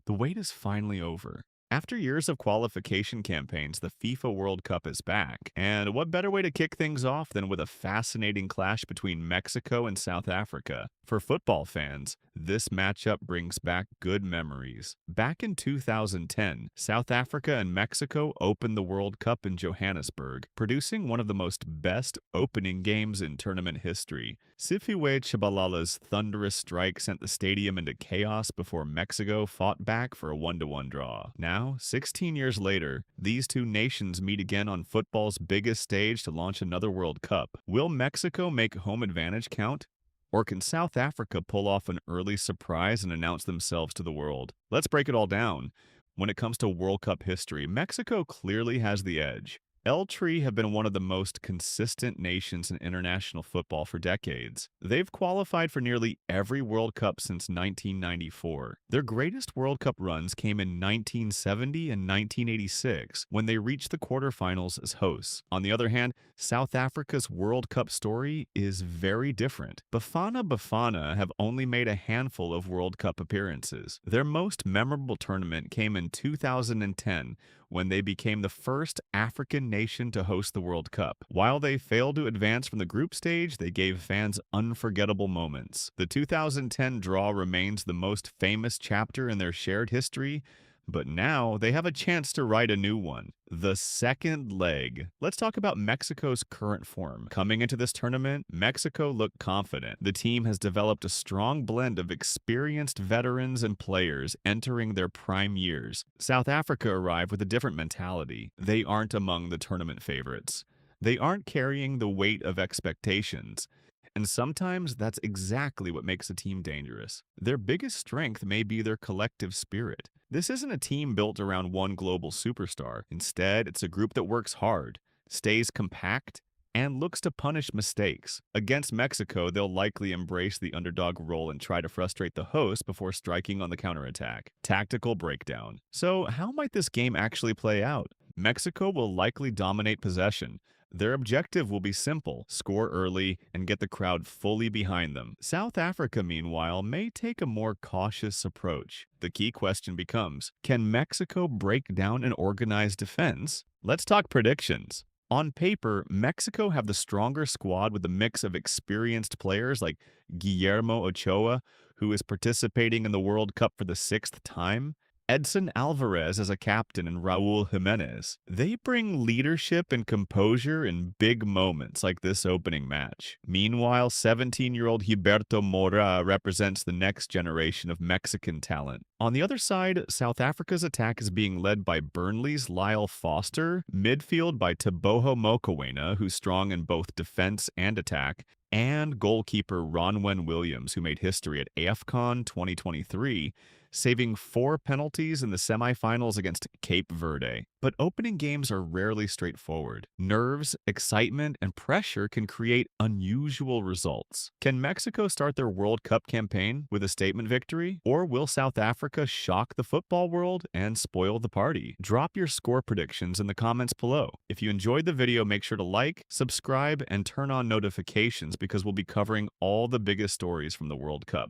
The wait is finally over. After years of qualification campaigns, the FIFA World Cup is back. And what better way to kick things off than with a fascinating clash between Mexico and South Africa? For football fans, this matchup brings back good memories. Back in 2010, South Africa and Mexico opened the World Cup in Johannesburg, producing one of the most best opening games in tournament history. Siphiwe Tshabalala's thunderous strike sent the stadium into chaos before Mexico fought back for a 1-1 draw. Now, 16 years later, these two nations meet again on football's biggest stage to launch another World Cup. Will Mexico make home advantage count? Or can South Africa pull off an early surprise and announce themselves to the world? Let's break it all down. When it comes to World Cup history, Mexico clearly has the edge. El Tri have been one of the most consistent nations in international football for decades. They've qualified for nearly every World Cup since 1994. Their greatest World Cup runs came in 1970 and 1986, when they reached the quarterfinals as hosts. On the other hand, South Africa's World Cup story is very different. Bafana have only made a handful of World Cup appearances. Their most memorable tournament came in 2010, when they became the first African nation to host the World Cup. While they failed to advance from the group stage, they gave fans unforgettable moments. The 2010 draw remains the most famous chapter in their shared history, but now they have a chance to write a new one. The second leg. Let's talk about Mexico's current form. Coming into this tournament, Mexico looked confident. The team has developed a strong blend of experienced veterans and players entering their prime years. South Africa arrived with a different mentality. They aren't among the tournament favorites. They aren't carrying the weight of expectations. And sometimes that's exactly what makes a team dangerous. Their biggest strength may be their collective spirit. This isn't a team built around one global superstar. Instead, it's a group that works hard, stays compact, and looks to punish mistakes. Against Mexico, they'll likely embrace the underdog role and try to frustrate the host before striking on the counterattack. Tactical breakdown. So, how might this game actually play out? Mexico will likely dominate possession. Their objective will be simple: score early and get the crowd fully behind them. South Africa, meanwhile, may take a more cautious approach. The key question becomes, can Mexico break down an organized defense? Let's talk predictions. On paper, Mexico have the stronger squad with a mix of experienced players like Guillermo Ochoa, who is participating in the World Cup for the sixth time, Edson Alvarez as a captain, and Raul Jimenez. They bring leadership and composure in big moments like this opening match. Meanwhile, 17-year-old Gilberto Mora represents the next generation of Mexican talent. On the other side, South Africa's attack is being led by Burnley's Lyle, midfield by Teboho Mokoena, who's strong in both defense and attack, and goalkeeper Ronwen, who made history at AFCON 2023, saving 4 penalties in the semifinals against Cape Verde. But opening games are rarely straightforward. Nerves, excitement, and pressure can create unusual results. Can Mexico start their World Cup campaign with a statement victory? Or will South Africa shock the football world and spoil the party? Drop your score predictions in the comments below. If you enjoyed the video, make sure to like, subscribe, and turn on notifications because we'll be covering all the biggest stories from the World Cup.